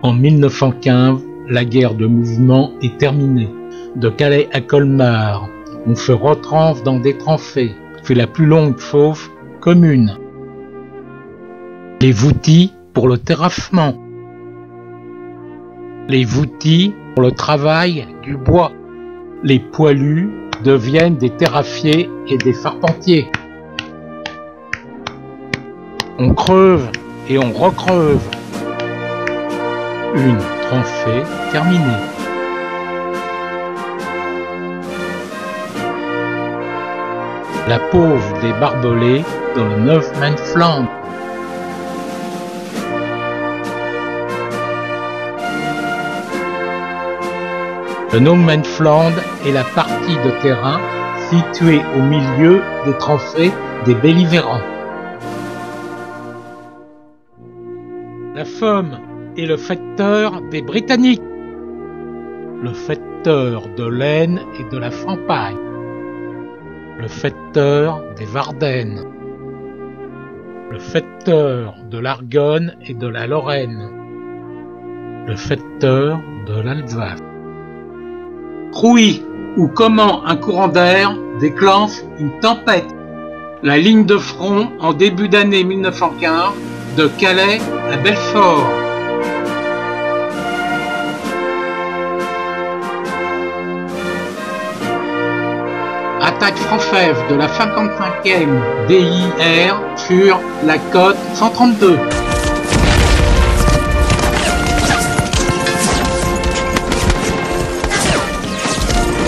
En 1915, la guerre de mouvement est terminée. De Calais à Colmar, on se retranche dans des tranchées, fait la plus longue fosse commune. Les voûtis pour le terrassement. Les voûtis pour le travail du bois. Les poilus deviennent des terrassiers et des charpentiers. On creuse et on recreuse. Une tranchée terminée. La pose des barbelés dans le No Man's Land. Le No Man's Land est la partie de terrain située au milieu des tranchées des belligérants. La Somme est le facteur des Britanniques, le facteur de l'Aisne et de la Champagne, le facteur des Ardennes, le facteur de l'Argonne et de la Lorraine, le facteur de l'Alsace. Crouy, ou comment un courant d'air déclenche une tempête. La ligne de front en début d'année 1915 de Calais à Belfort. Attaque française de la 55e DIR sur la côte 132.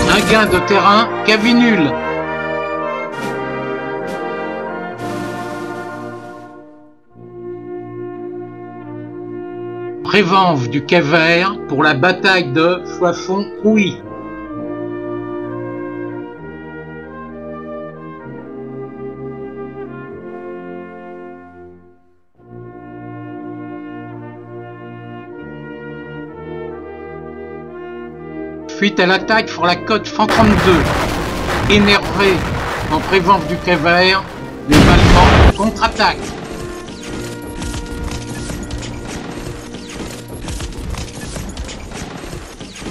Un gain de terrain quasi nul. Présence du Calvaire pour la bataille de Soissons-Crouy. Suite à l'attaque sur la côte 132, énervés en présence du Calvaire, les Allemands contre-attaquent.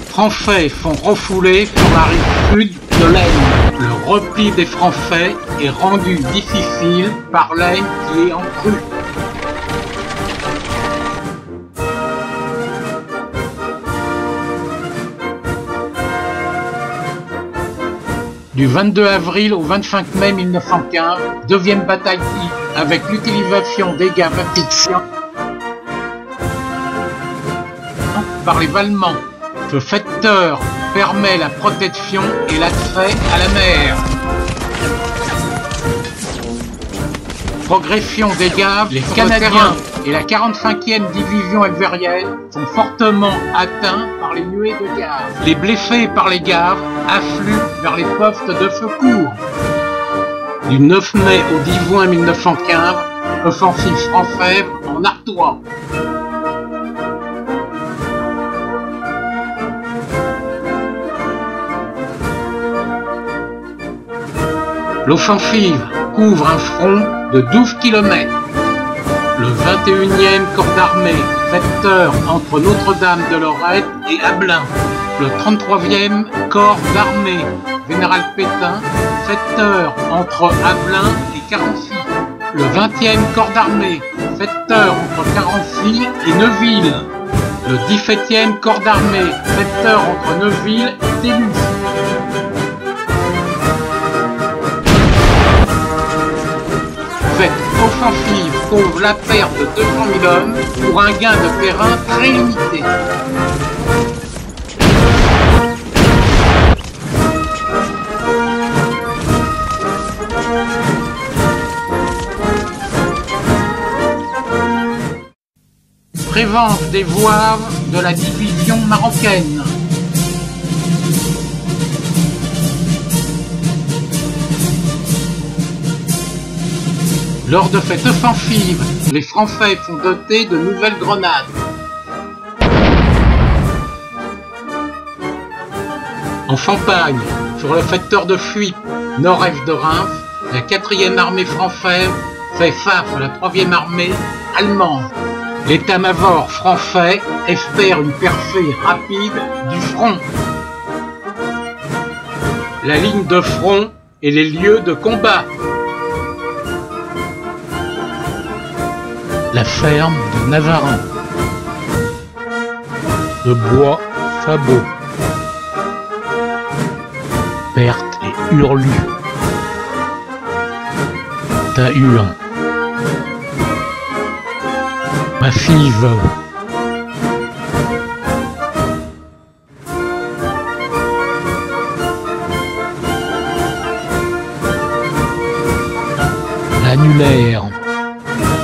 Français sont refoulés sur la rive sud de l'Aisne. Le repli des Français est rendu difficile par l'Aisne qui est en crue. Du 22 avril au 25 mai 1915, deuxième bataille avec l'utilisation des gaz asfixiants par les Allemands. Ce facteur permet la protection et l'accès à la mer. Progression des gaz, les Canadiens et la 45e division algérienne sont fortement atteints par les nuées de gaz. Les blessés par les gaz affluent vers les postes de secours. Du 9 mai au 10 juin 1915, offensive française en Artois. L'offensive couvre un front de 12 km. Le 21e corps d'armée, secteur entre Notre-Dame-de-Lorette et Ablain. Le 33e corps d'armée, général Pétain, secteur entre Ablain et Carency. Le 20e corps d'armée, secteur entre Carency et Neuville. Le 17e corps d'armée, secteur entre Neuville et Télus. Cette offensive cause la perte de 200 000 hommes pour un gain de terrain très limité. Présence des voies de la division marocaine. Lors de cette offensive, les Français sont dotés de nouvelles grenades. En Champagne, sur le secteur de fuite nord-est de Reims, la 4e armée française fait face à la 3e armée allemande. L'état-major français espère une percée rapide du front. La ligne de front et les lieux de combat. La ferme de Navarin. Le bois Sabot. Perte et hurlus. Tahur. Massive. L'annulaire.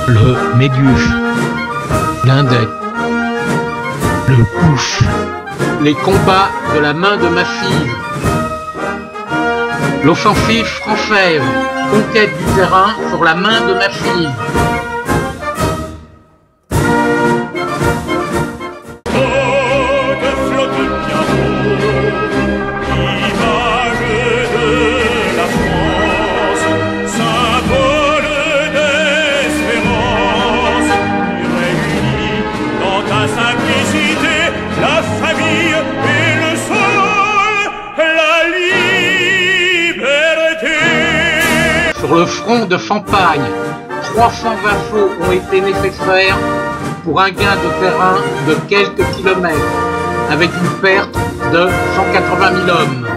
Le médius. L'index. Le couche. Les combats de la main de Massive. L'offensive française. Conquête du terrain sur la main de Massive. Sur le front de Champagne, 300 assauts ont été nécessaires pour un gain de terrain de quelques kilomètres, avec une perte de 180 000 hommes.